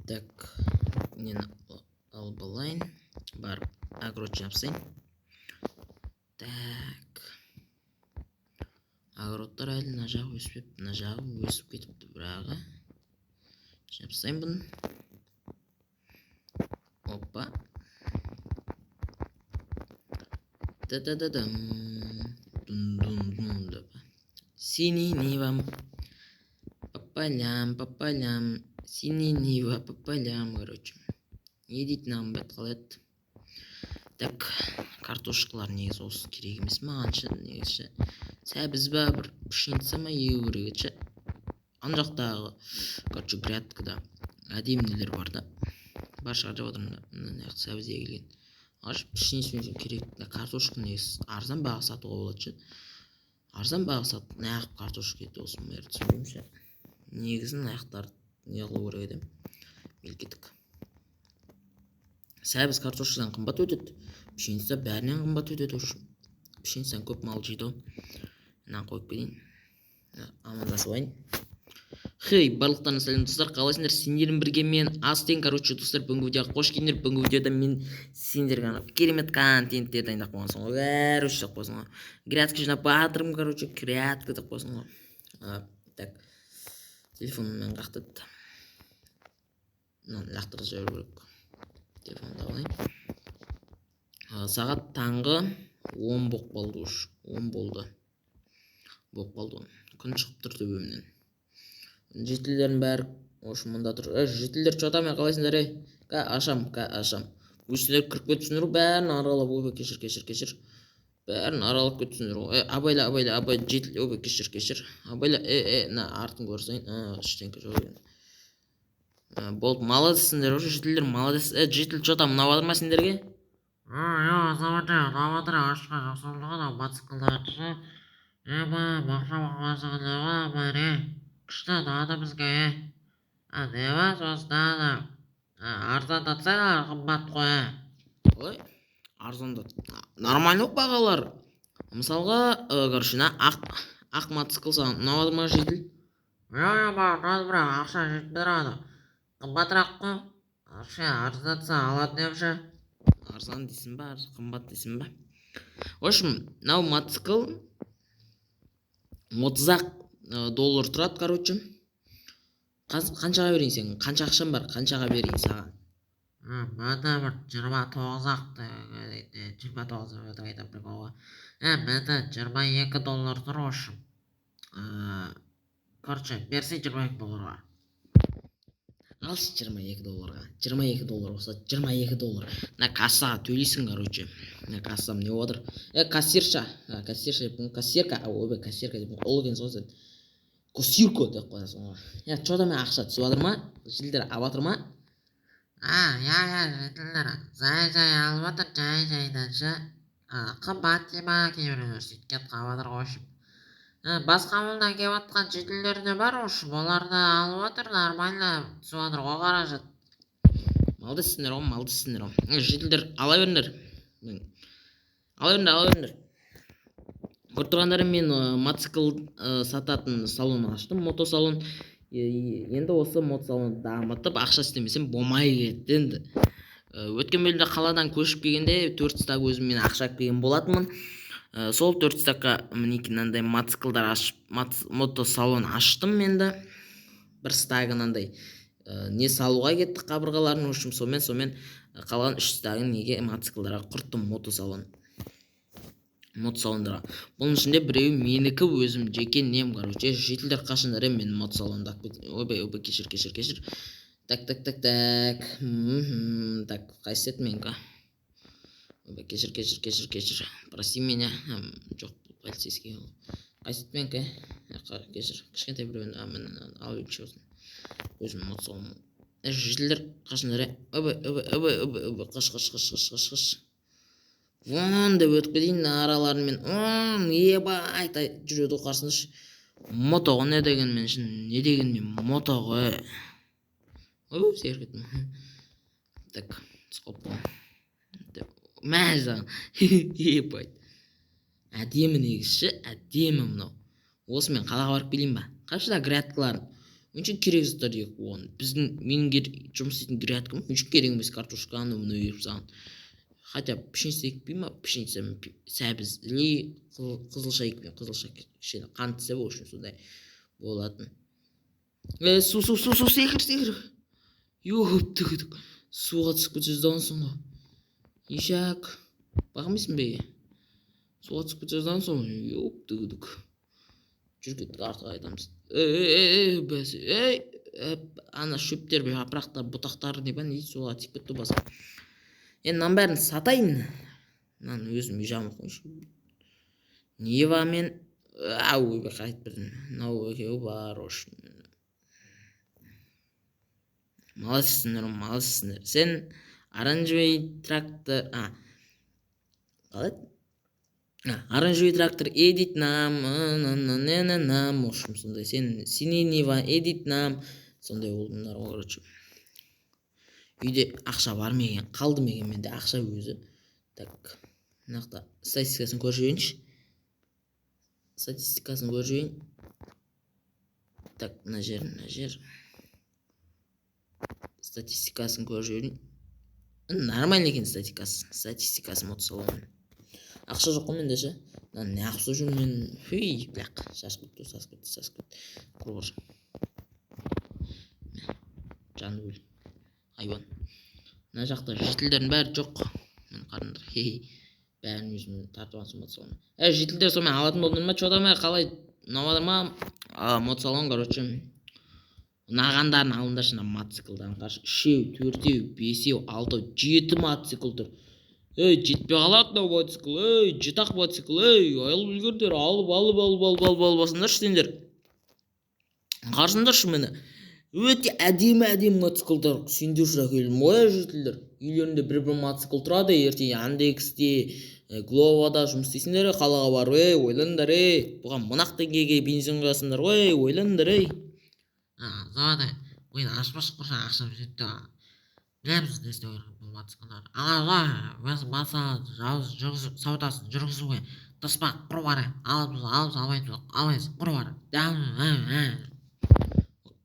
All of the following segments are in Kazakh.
Так, нені алып алайын. Барып огород жапсайын. Так. Огородтар әлі мына жағы өспеп, мына жағы өсіп кетіпті бірағы. Жапсайын бұны. Опа. Та-да-да-дам. Дун-дун-дун. Синий Нива. По полям. Синий Нива по полям, короче. Не дейді нам бет қалады. Так, картошкалар негізі осы керек емес мағанша негізі. Сәбіз ба бір пшеница ма егу керек ше. Ана жақтағы, короче, грядкада әдемілер бар да. Бар шығар деп отырмын да. Мына сәбіз егілген. Ағаш пшеница керек. Картошка негізі арзан баға сатуға болады ше. Арзан баға сатып, нағып картошка еді осы мәрді түсінбеймін ше. Негізін аяқтарды не қылу керек еді. Мелкеттік. Сәбіз картошкадан қымбат өтеді. Пшеница бәрінен қымбат өтеді. Пшеницадан көп мал жейді. Мынаны қойып кетейін. Амандасып алайын. Хей, барлықтарына сәлем достар, қалайсыңдар? Сендермен бірге мен Астен, короче, достар, бүгінгі видеоға қош келдіңдер. Бүгінгі видеода мен сендерге керемет контенттер дайындап қойғансың ғой. Короче, деп қойсың ғой. Грядка жинап батырым, короче, грядка деп қойсың ғой. Так. Телефоныммен қақтады. Мынаны лақтырып жіберу керек. Телефонды алайын. Сағат таңғы 10 болып қалды уж. 10 болды. Болып қалды. Күн шығып тұр төбемнен. Жетілдердің бәрі ошы мұнда тұр. Жетілдер чотамен қалайсыңдар ей? Ашам. Өстілер кіріп кетсіңдер ғой, бәрін аралап. Ойбай, кешір. Бәрін аралап кетсіңдер ғой. Абайла, жетіл. Ойбай, кешір. Абайла, на артын көрсейін. Іштенкі жоқ. Болды, молодецсіңдер уже, жетілдер, молодец. Жетіл чота мұнап адыр ма сендерге? Заватыр, ашқа жасылдығы да батсықылдарды. Бақша бақмасығылығы бәрі. Күшті дады бізге. Дева состады. Арзан татсайдар, қымбат қой. Ой, арзан дат. Нормально бағалар. Мысалға, короче, ақ мотоцикл саған мұнап адыр ма жетіл? Бірақ ақша жетпейді. Қымбатырақ қой. Арзанатса алады демші. Арзан дейсің ба, қымбат дейсің ба? В общем, мынау мотоцикл $30 тұрады, короче. Қаншаға берейін сен? Қанша ақшам бар? Қаншаға берейін саған? Мәді бір 29-ақ 29 айтам приколға. Мәді $22 тұр ошым. Короче, берсей $22. Алшы $22. $22 болса, $22. Мына кассаға төлейсің, короче. Мына кассам не отыр? Кассирша деп, кассирка, ойбай, кассирка деп, ол екен сосын. Кассирка деп қоясың ғой. Чотамен ақша түсіп адыр ма? Жетілдер абатыр ма? Жетілдер. Жай алып отыр, жайданшы. Қымбат дема кейбіреулер сөйткен қабатыр қошым. Басқа ауылдан кеп атқан жетілдер де бар ошым. Оларды алып отыр, нормально түсіп отыр ғой қаражат. Малдысыңдар ғой. Жетілдер ала беріңдер. Көріп тұрғандарым, мен мотоцикл сататын салон аштым, мотосалон. Енді осы мотосалонды дамытып, ақша істемесем болмай кетті енді. Өткен бөлімде қаладан көшіп келгенде 4 стак өзім мен ақша келген болатынмын. Сол 4 стакқа мінекей мотоциклдар ашып, мотосалон аштым енді. Бір стагы мынандай не салуға кетті қабырғаларын, өшім сомен қалған 3 стагын неге мотоциклдарға құрттым мотосалондарға. Бұның ішінде біреуі менікі өзім жеке нем, короче. Жетілдер қашындар мен мотосалонда. Ойбай, кешір. Так. Так, қайсет менікі. Ойбай, кешір. Прости меня. Жоқ, полицейский. Қайсет менікі. Кешір. Кішкентай біреуін алып өтші болсын. Өзім мотосалон. Жетілдер қашындар. Ойбай, қыш. Вон деп өтіп кетейін араларымен. Ебай жүреді қарсыныш. Мотоғы не деген мен мотоғы. Ой, сергеттім. Так, сқоп бол. Мәзі. Ебай. Әдемі негізші, әдемі мұнау. Осы мен қалаға барып келейін ба? Қаршы да грядкаларын. Мен үшін керек заттар егіп қойған. Менің жұмыс істейтін грядкам мен үшін керек емес картошканы мына егіп тастаған. Хотя пшеница екпей ма, пшеница сәбіз или қызылша екпей, қызылша кішкене қантысы в общем сондай болатын. Су секір. Ёптық. Суға түсіп кетсе жаздансың ғой. Ишак. Бақымайсың бе? Суға түсіп кетсе жаздансың ғой. Ёптық. Жүр кеттік артқа айтамыз. Бәсе. Ана шөптер, жапырақтар, бұтақтар не ба не суға тиіп кетті баса. Енді мынаның бәрін сатайын. Мынаны өзім үй жағым қойшы. Нева мен ойбай қайтып бірдім. Мынау екеуі бар ош. Молодсыңдар. Сен оранжевый трактор... Оранжевый трактор едет нам, в общем, сондай. Сен синий Нива едет нам, сондай болдыңдар ғой, короче. Үйде ақша бар ма екен, қалды ма екен менде ақша өзі. Так, мынақта статистикасын көріп жіберейінші. Так, мына жер. Статистикасын көріп жіберейін. Нормально екен статистикасы мотосалонның. Ақша жоқ қой менде ше. Не ақысы жүр мен. Бляқ, сасып кетті. Құрғыр. Жаны өл. Айбан. Мына жақта жетілдердің бәрі жоқ. Мен қарындар. Бәрін өзім тартып алсын мотосалон. Жетілдер сонымен алатын болдың ма? Чода ма? Қалай? Навадыр ма? Мотосалон, короче. Нағандарын алындаршына мотоциклдарын қаршы. 3, 4, 5, 6, 7 мотоцикл тұр. Жетпей қалады мынау мотоцикл. Жетақ мотоцикл. Айылып үлгердер. Алып басындаршы сендер. Қарсындаршы мені. Өте әдемі мотоциклдар. Сендер жүр әкелім. Жетілдер. Үйлерінде бір мотоцикл тұрады. Ертең Яндексте, Гловада жұмыс істейсіңдер. Қалаға бар. Ойландар. Бұған мынақ теңгеге бензин құясыңдар. Ойландар. Заводы ойын ашпашы құрса ақша жетті. Білеміз не істеу керек бұл мотоциклдар. Өзі маса саудасын жүргізуге тыспа құры бары. Албайыз құры бары.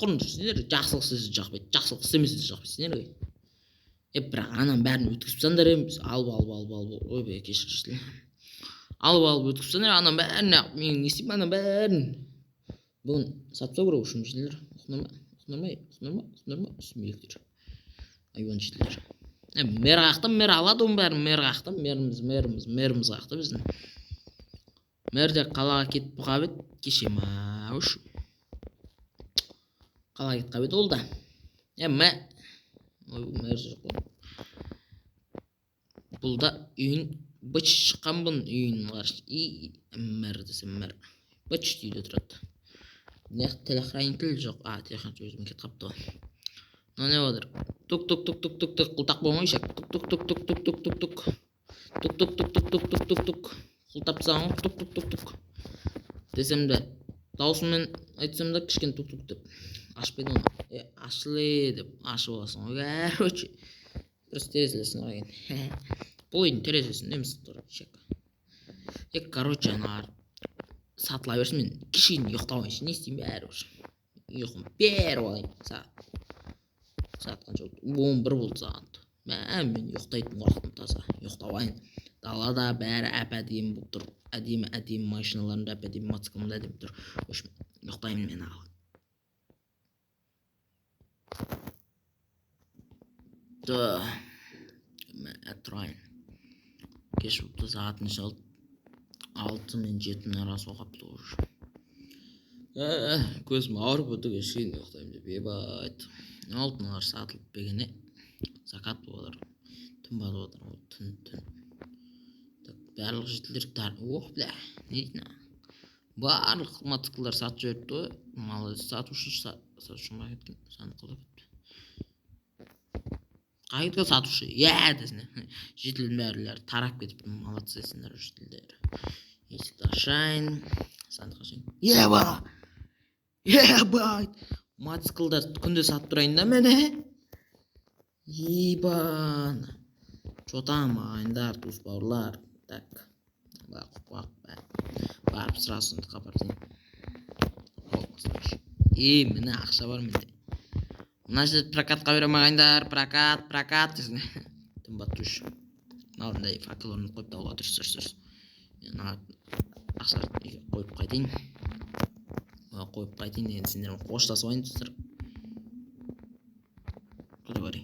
Құрыңдар сендер жақсылық істесе жақпайды. Жақсылық істемесе жақпайсыңдар ғой. Бірақ ананың бәрін өткізіп тастаңдар. Алып. Ойбай кешіріңіздер. Алып өткізіп тастаңдар. Ананың бәрін мен не істеймін ананың бәрін. Бүгін сатып тастау керек үшін жетілдер. Ұсынар ма? Үстімеліктер. Айуан жетілдер. Мэр қақты, мэр алады оның бәрін. Мэр қақты, мэріміз қақты біздің. Мэрде қалаға кетіп бұқабет кеше ма өш. Қалаға кетіп қабет ол да. Мэр жоқ қой. Бұл да үйін бұч шыққан бұн үйін қаршы. Мэр десем мэр. Бұч үйде тұрады. Телохранитель жоқ. Телохранитель өзімен кет қапты ғой. Мына не бадыр? Тук. Құлтақ болмай шак. Тук. Құлтап тастаған ғой. Тук. Десем де, даусыммен айтсам да кішкен тук деп. Ашпайды оны. Ашылы деп ашып аласың ғой. Короче. Просто терезелесін орайын. Бұл үйдің терезесін неміз тұрады шак. Короче, аналар. Сатыла берсін мен кешегін ұйықтауайыншы. Не істеймін бәрі ұш. Ұйқым беріп алайын. Сағат қанша болды? 11 болды сағат. Мен ұйықтайтын уақытым таза. Ұйықтауайын. Далада бәрі әп-әдемі болып тұр. Әдемі машиналарында әп-әдемі мотоциклымда әдемі тұр. Өшім ұйықтаймын мен ағыл. Тұрайын. Кеш болыпты сағатын шалды. 6 мен 7 арасы оқапты уже. Көзім ауырып өтіп кешкен ұйықтаймын деп ебайт. Алтынлар сатылып бергене. Закат болар. Түн батып отыр. Түн. Барлық жетілдер бля. Не дейін? Барлық мотоциклдар сатып жіберіпті ғой. Молодец, сатушы ма кеткен. Саны қылып кетті. Қайтқа сатушы? Десіне. Жетілдің бәрілер тарап кетіпті. Молодцы сендер жетілдер. Есікті ашайын. Сандық ашайын. Ебайт. Мотоциклдар күнде сатып тұрайын да мені. Ебан. Чотам ағайындар, туыс бауырлар. Так. Барып сразу хабар дейін. міне ақша бар менде. Мына жерде прокатқа берем ағайындар. Прокат. Қымбат үш. Мынандай факел орнатып қойып тауға дұрыс. Мына ақшаларды қойып қайтайын. Енді сендермен қоштасып алайын достар. Құдай бар.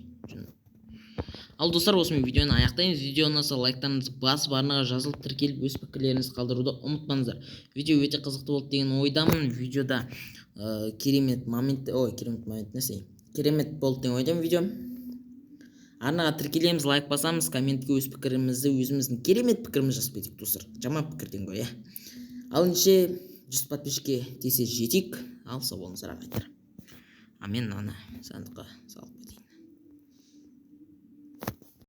Ал достар, осымен видеоны аяқтаймыз. Видео ұнаса лайктарыңызды басып, арнаға жазылып тіркеліп өз пікірлеріңізді қалдыруды ұмытпаңыздар. Видео өте қызықты болды деген ойдамын. Видеода керемет болды деген ойдамын видео. Арнаға тіркелеміз, лайк басамыз, комментке өз пікірімізді, өзіміздің керемет пікірімізді жазып кетейік достар. Жаман пікірден ғой, Ал ендеше 100 подписчикке тез жетейік. Ал сау болыңыздар ағайындар. Мен ана сандыққа салып кетейін.